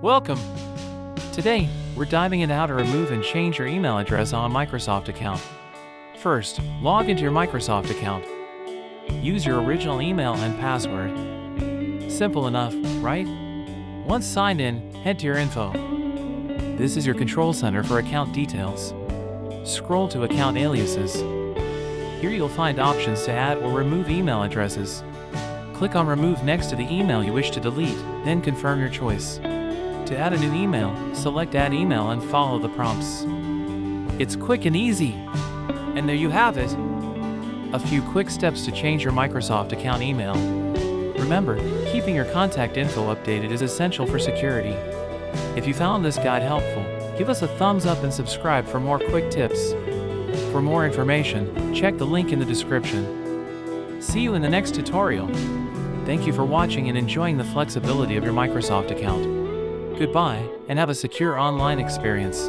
Welcome! Today, we're diving into how to remove and change your email address on a Microsoft account. First, log into your Microsoft account. Use your original email and password. Simple enough, right? Once signed in, head to your info. This is your control center for account details. Scroll to Account Aliases. Here you'll find options to add or remove email addresses. Click on Remove next to the email you wish to delete, then confirm your choice. To add a new email, select Add Email and follow the prompts. It's quick and easy. And there you have it. A few quick steps to change your Microsoft account email. Remember, keeping your contact info updated is essential for security. If you found this guide helpful, give us a thumbs up and subscribe for more quick tips. For more information, check the link in the description. See you in the next tutorial. Thank you for watching and enjoying the flexibility of your Microsoft account. Goodbye, and have a secure online experience.